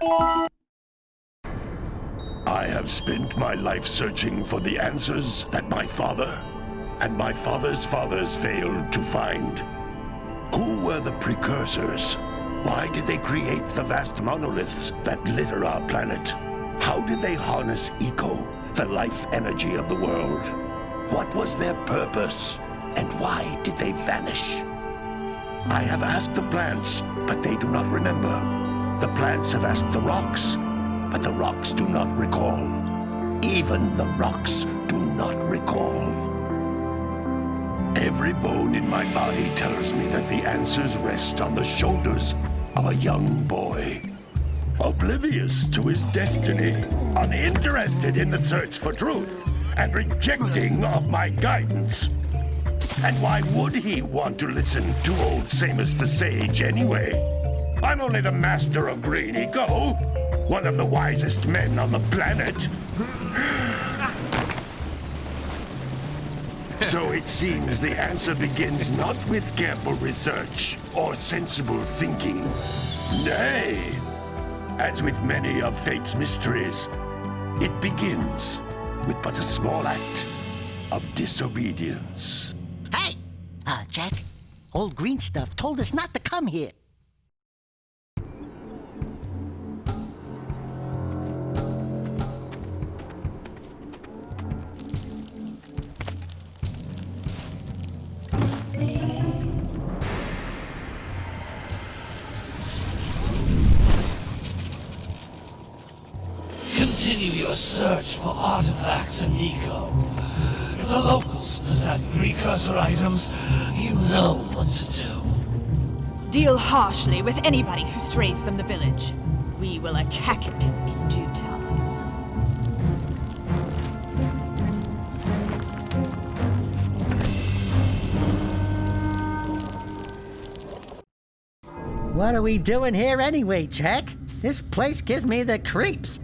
I have spent my life searching for the answers that my father and my father's fathers failed to find. Who were the Precursors? Why did they create the vast monoliths that litter our planet? How did they harness eco, the life energy of the world? What was their purpose? And why did they vanish? I have asked the plants, but they do not remember. The plants have asked the rocks, but the rocks do not recall. Even the rocks do not recall. Every bone in my body tells me that the answers rest on the shoulders of a young boy. Oblivious to his destiny, uninterested in the search for truth, and rejecting of my guidance. And why would he want to listen to old Samus the Sage anyway? I'm only the master of green eco, one of the wisest men on the planet. So it seems the answer begins not with careful research or sensible thinking. Nay, as with many of fate's mysteries, it begins with but a small act of disobedience. Hey! Jack, old green stuff told us not to come here. Continue your search for artifacts and eco. If the locals possess precursor items, you know what to do. Deal harshly with anybody who strays from the village. We will attack it in due time. What are we doing here anyway, Jack? This place gives me the creeps.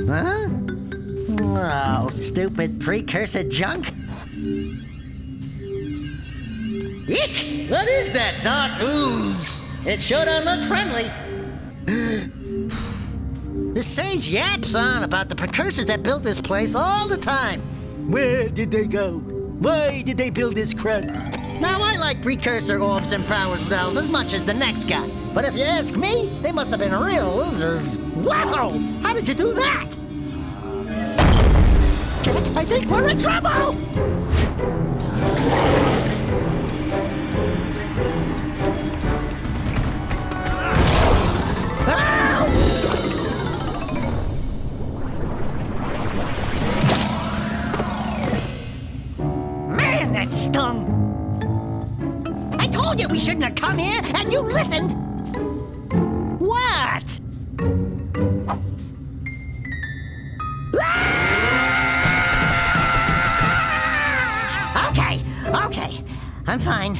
Huh? Oh, stupid precursor junk. Eek! What is that dark ooze? It sure don't look friendly. The sage yaps on about the precursors that built this place all the time. Where did they go? Why did they build this crud? Now, I like precursor orbs and power cells as much as the next guy. But if you ask me, they must have been real losers. Wow! How did you do that? Jack, I think we're in trouble! Man, that stung! I told you we shouldn't have come here, and you listened! What? Okay. I'm fine.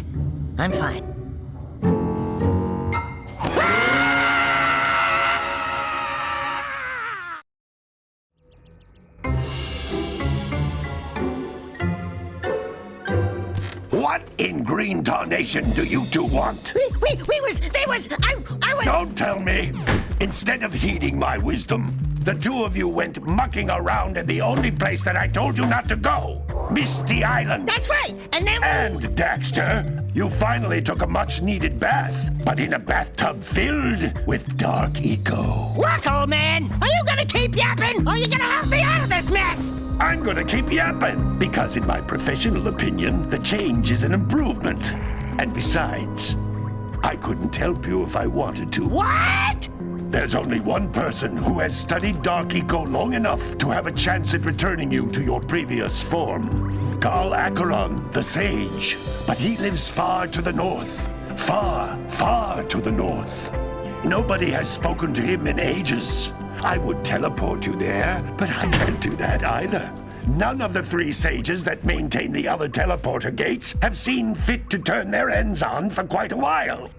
What in green tarnation do you two want? I was... Don't tell me! Instead of heeding my wisdom, the two of you went mucking around in the only place that I told you not to go, Misty Island. That's right, and then... And, Daxter, you finally took a much-needed bath, but in a bathtub filled with dark eco. Look, old man, are you gonna keep yapping, or are you gonna help me out of this mess? I'm gonna keep yapping, because in my professional opinion, the change is an improvement. And besides, I couldn't help you if I wanted to. What? There's only one person who has studied Dark Eco long enough to have a chance at returning you to your previous form. Carl Acheron, the Sage. But he lives far to the north. Far, far to the north. Nobody has spoken to him in ages. I would teleport you there, but I can't do that either. None of the three sages that maintain the other teleporter gates have seen fit to turn their ends on for quite a while.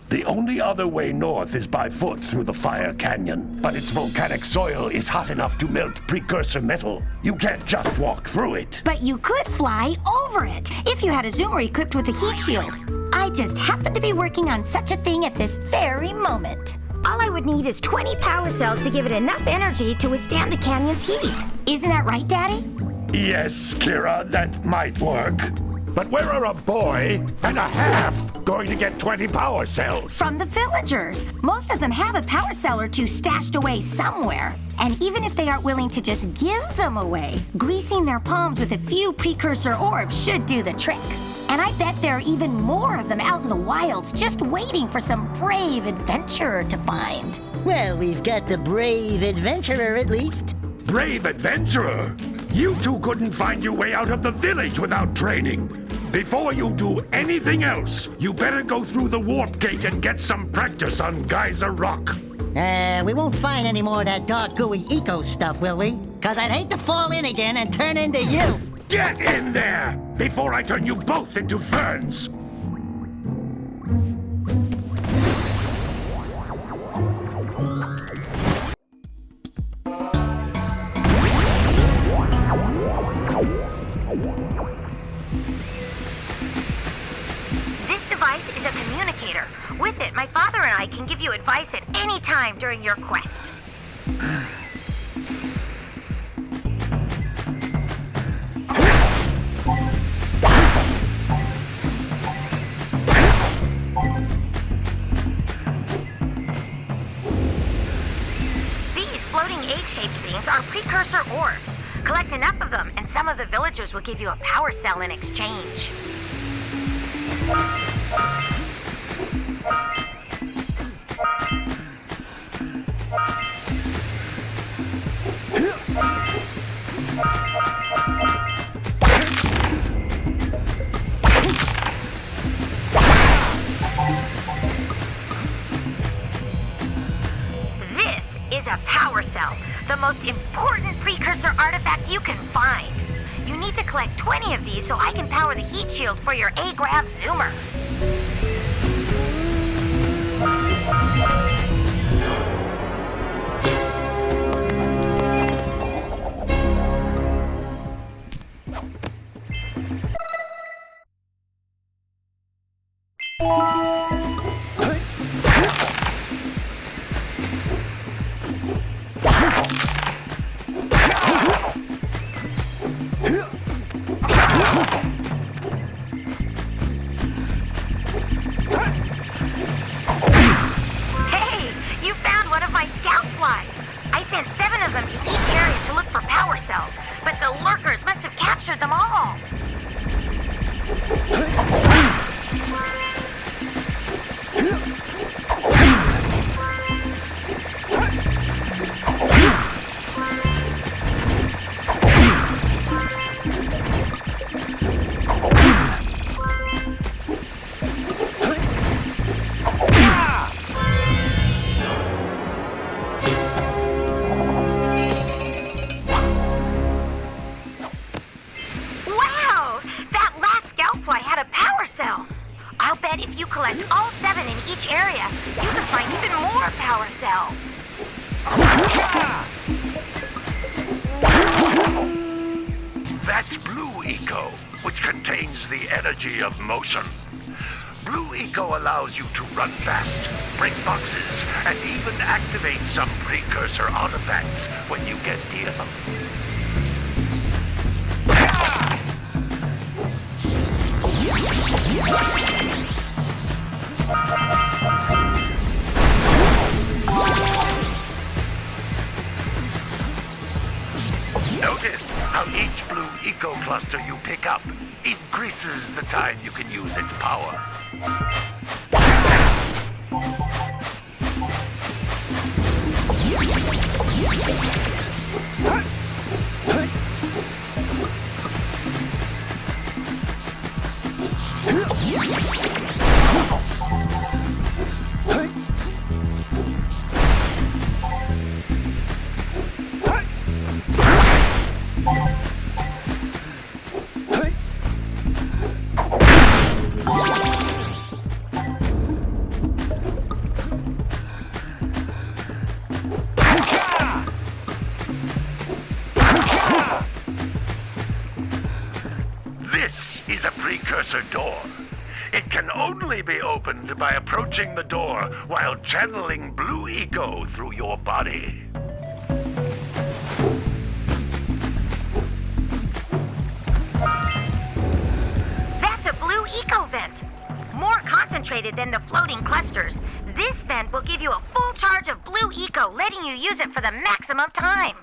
The only other way north is by foot through the Fire Canyon, but its volcanic soil is hot enough to melt precursor metal. You can't just walk through it. But you could fly over it if you had a zoomer equipped with a heat shield. I just happen to be working on such a thing at this very moment. All I would need is 20 power cells to give it enough energy to withstand the canyon's heat. Isn't that right, Daddy? Yes, Kira, that might work. But where are a boy and a half going to get 20 power cells? From the villagers. Most of them have a power cell or two stashed away somewhere. And even if they aren't willing to just give them away, greasing their palms with a few precursor orbs should do the trick. And I bet there are even more of them out in the wilds just waiting for some brave adventurer to find. Well, we've got the brave adventurer at least. Brave adventurer! You two couldn't find your way out of the village without training. Before you do anything else, you better go through the warp gate and get some practice on Geyser Rock. We won't find any more of that dark gooey eco stuff, will we? 'Cause I'd hate to fall in again and turn into you. Get in there before I turn you both into ferns. This device is a communicator. With it, my father and I can give you advice at any time during your quest. These floating egg-shaped things are precursor orbs. Collect enough of them, and some of the villagers will give you a power cell in exchange. This is a power cell, the most important precursor artifact you can find. You need to collect 20 of these so I can power the heat shield for your A-Grav zoomer. Hey, you found one of my scout flies. I sent 7 of them to each area to look for power cells, but the lurkers must have captured them all. Wow! That last scout fly had a power cell. I'll bet if you collect all 7 in each area, you can find even more power cells. That's Blue Eco, which contains the energy of motion. Blue Eco allows you to run fast, break boxes, and even activate some precursor artifacts when you get near them. Notice how each Blue Eco cluster you pick up increases the time you can use its power. It can only be opened by approaching the door while channeling blue eco through your body. That's a blue eco vent. More concentrated than the floating clusters. This vent will give you a full charge of blue eco, letting you use it for the maximum time.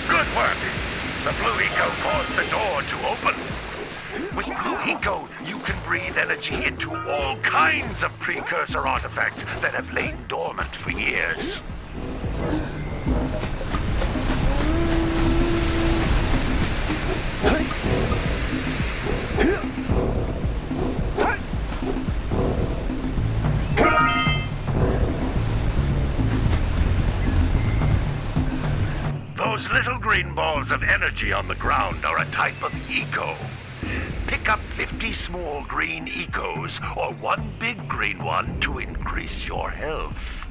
Good work. The blue eco caused the door to open. With blue eco, you can breathe energy into all kinds of precursor artifacts that have lain dormant for years. Those little green balls of energy on the ground are a type of eco. Pick up 50 small green ecos or one big green one to increase your health.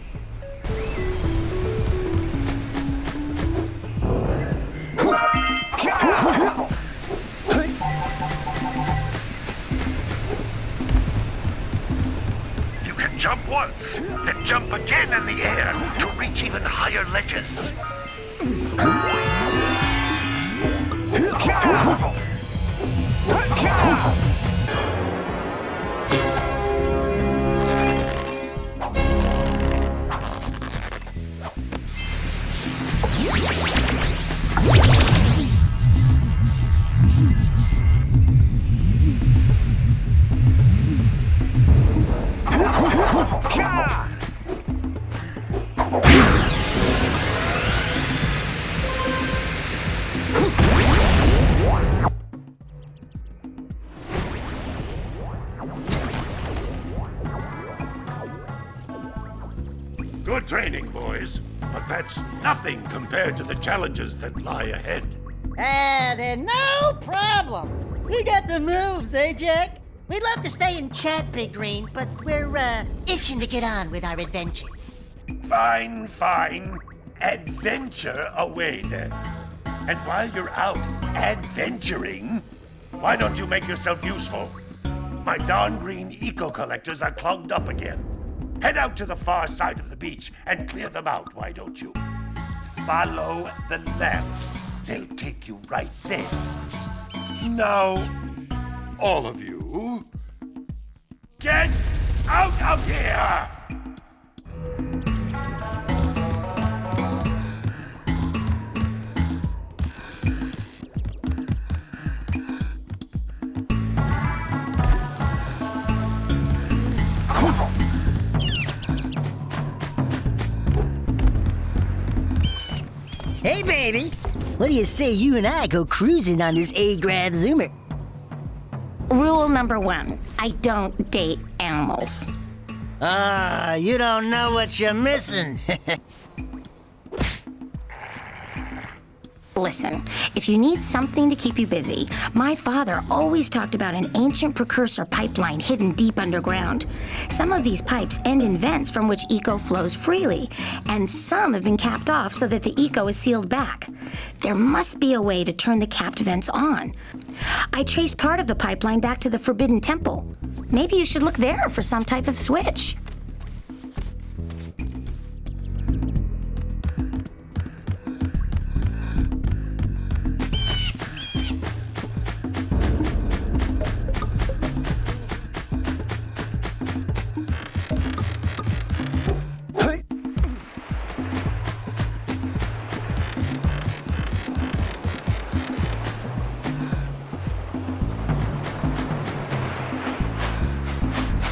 You can jump once, then jump again in the air to reach even higher ledges. Good training, boys, but that's nothing compared to the challenges that lie ahead. Then no problem. We got the moves, eh, Jack? We'd love to stay and chat, Big Green, but we're, itching to get on with our adventures. Fine, fine. Adventure away, then. And while you're out adventuring, why don't you make yourself useful? My darn green eco collectors are clogged up again. Head out to the far side of the beach and clear them out, why don't you? Follow the lamps. They'll take you right there. Now, all of you, get out of here! Hey, baby. What do you say you and I go cruising on this A-Grav Zoomer? Rule number 1, I don't date animals. You don't know what you're missing. Listen, if you need something to keep you busy, my father always talked about an ancient precursor pipeline hidden deep underground. Some of these pipes end in vents from which eco flows freely, and some have been capped off so that the eco is sealed back. There must be a way to turn the capped vents on. I traced part of the pipeline back to the Forbidden Temple. Maybe you should look there for some type of switch.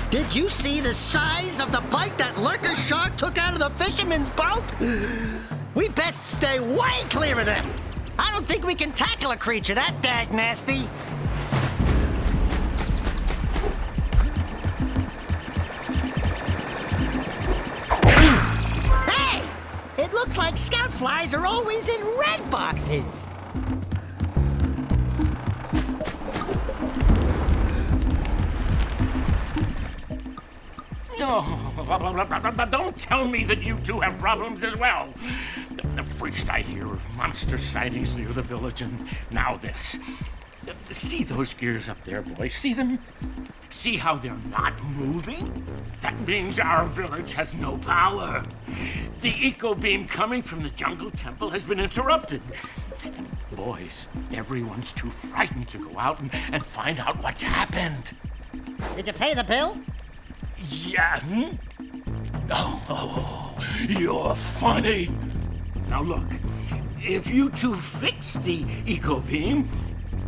Did you see the size of the bite that lurker shark took out of the fisherman's boat? We best stay way clear of them. I don't think we can tackle a creature that dag nasty. Hey! It looks like scout flies are always in red boxes. No, don't tell me that you two have problems as well. First I hear of monster sightings near the village, and now this. See those gears up there, boys? See them? See how they're not moving? That means our village has no power. The eco beam coming from the jungle temple has been interrupted. Boys, everyone's too frightened to go out and find out what's happened. Did you pay the bill? Yeah. Oh, you're funny. Now look, if you two fix the eco beam,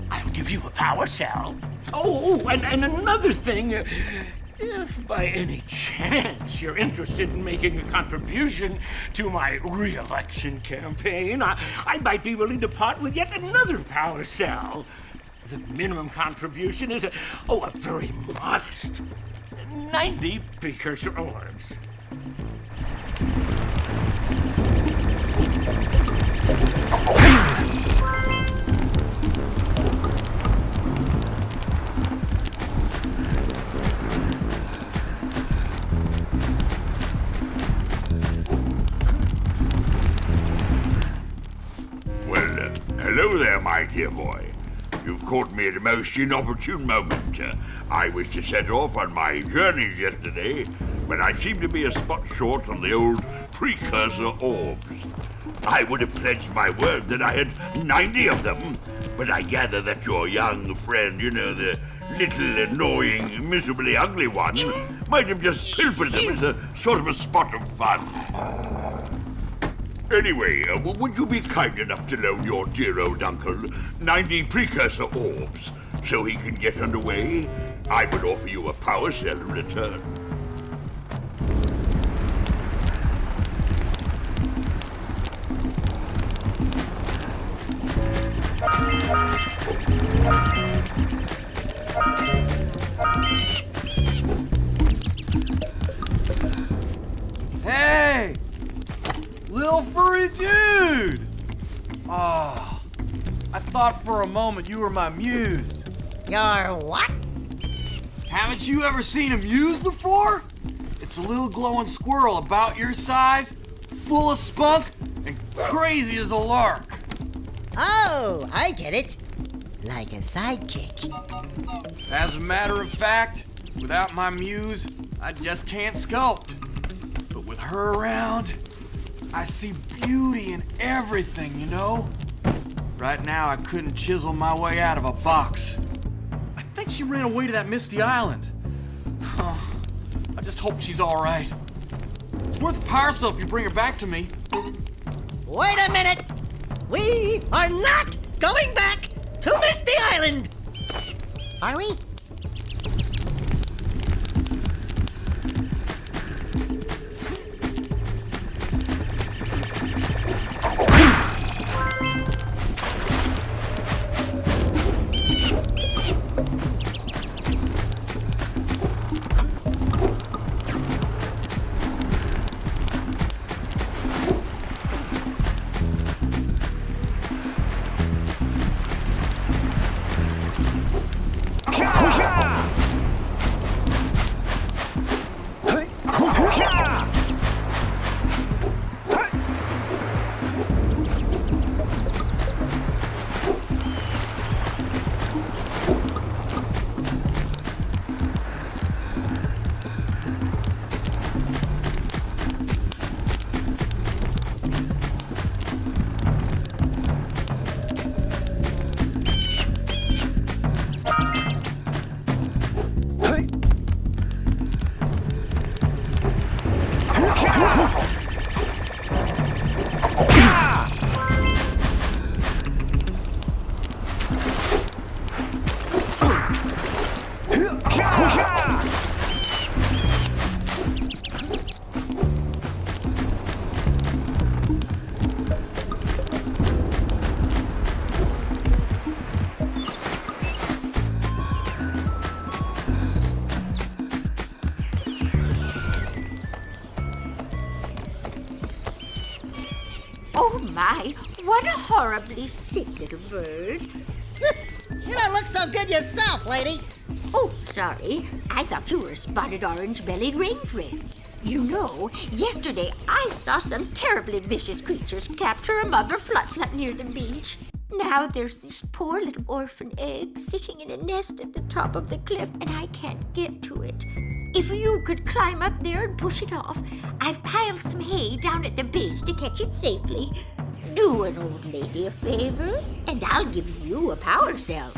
I'll give you a power cell. Oh, and another thing, if by any chance you're interested in making a contribution to my re-election campaign, I might be willing to part with yet another power cell. The minimum contribution is a very modest 90 precursor orbs. Hello there, my dear boy. You've caught me at a most inopportune moment. I was to set off on my journeys yesterday, but I seem to be a spot short on the old precursor orbs. I would have pledged my word that I had 90 of them, but I gather that your young friend, the little annoying, miserably ugly one, might have just pilfered them as a sort of a spot of fun. Anyway, would you be kind enough to loan your dear old uncle 90 precursor orbs so he can get underway? I would offer you a power cell in return. Hey! Little furry dude! Oh, I thought for a moment you were my muse. Your what? Haven't you ever seen a muse before? It's a little glowing squirrel about your size, full of spunk, and crazy as a lark. Oh, I get it. Like a sidekick. As a matter of fact, without my muse, I just can't sculpt. But with her around, I see beauty in everything, Right now, I couldn't chisel my way out of a box. I think she ran away to that misty island. I just hope she's all right. It's worth a power cell if you bring her back to me. Wait a minute! We are not going back to Misty Island! Are we? what a horribly sick little bird. You don't look so good yourself, lady. Oh, sorry. I thought you were a spotted orange-bellied rain friend. You know, yesterday I saw some terribly vicious creatures capture a mother flut-flut near the beach. Now there's this poor little orphan egg sitting in a nest at the top of the cliff, and I can't get to it. If you could climb up there and push it off, I've piled some hay down at the base to catch it safely. Do an old lady a favor, and I'll give you a power cell.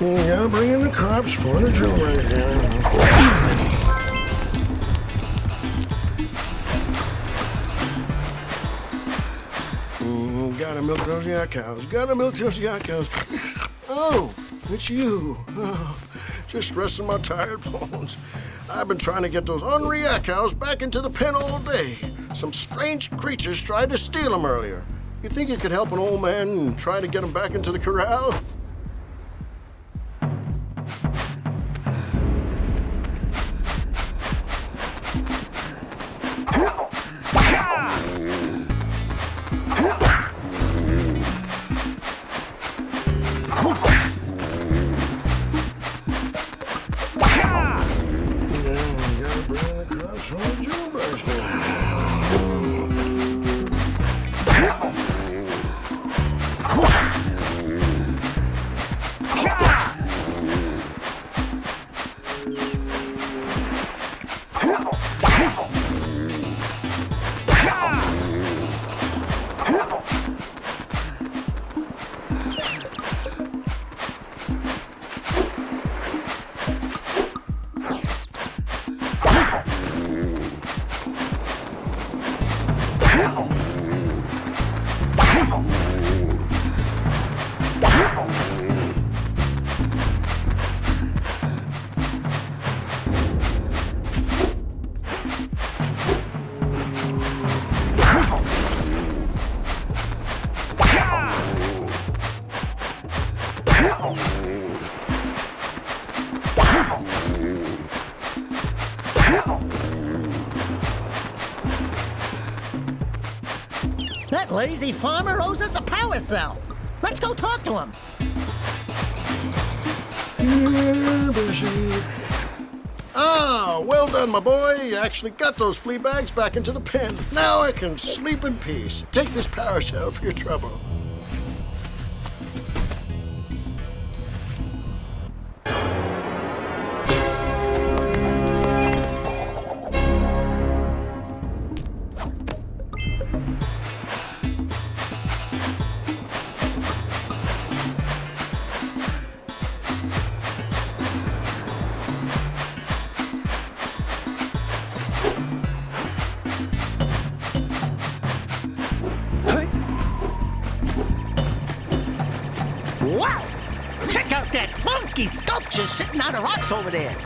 Yeah, bring in the cops for the drill right here. Gotta milk those yak cows. Gotta milk those yak cows. Oh, it's you. Oh, just resting my tired bones. I've been trying to get those ornery yak cows back into the pen all day. Some strange creatures tried to steal them earlier. You think you could help an old man and try to get them back into the corral? That lazy farmer owes us a power cell. Let's go talk to him. Yeah, Bushy. Ah, well done, my boy. You actually got those flea bags back into the pen. Now I can sleep in peace. Take this power cell for your trouble. Wow! Check out that funky sculpture sitting on the rocks over there.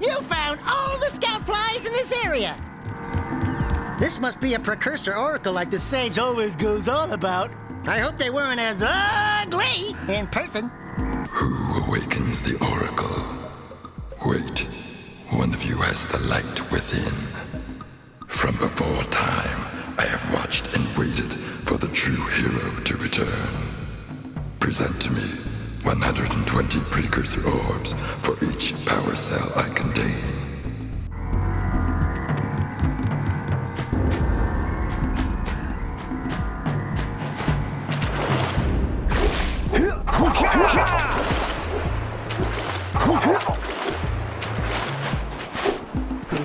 You found all the scout flies in this area. This must be a Precursor oracle like the sage always goes on about. I hope they weren't as ugly in person. Who awakens the oracle? Wait, one of you has the light within. From before time, I have watched and waited for the true hero to return. Present to me 120 precursor orbs for each power cell I contain.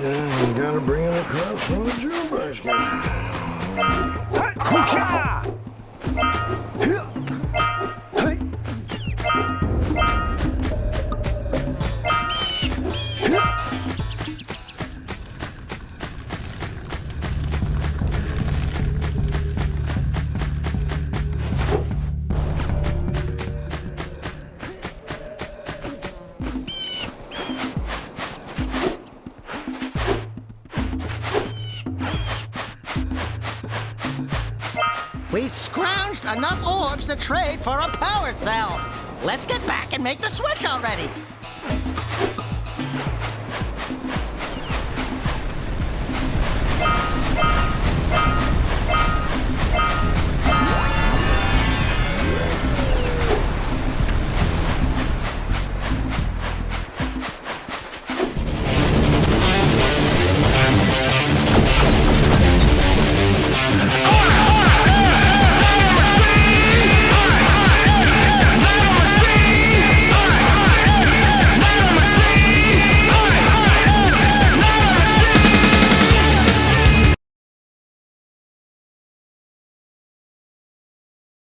Yeah, you gotta bring in the crops from the jukebox guy. We've scrounged enough orbs to trade for a power cell. Let's get back and make the switch already.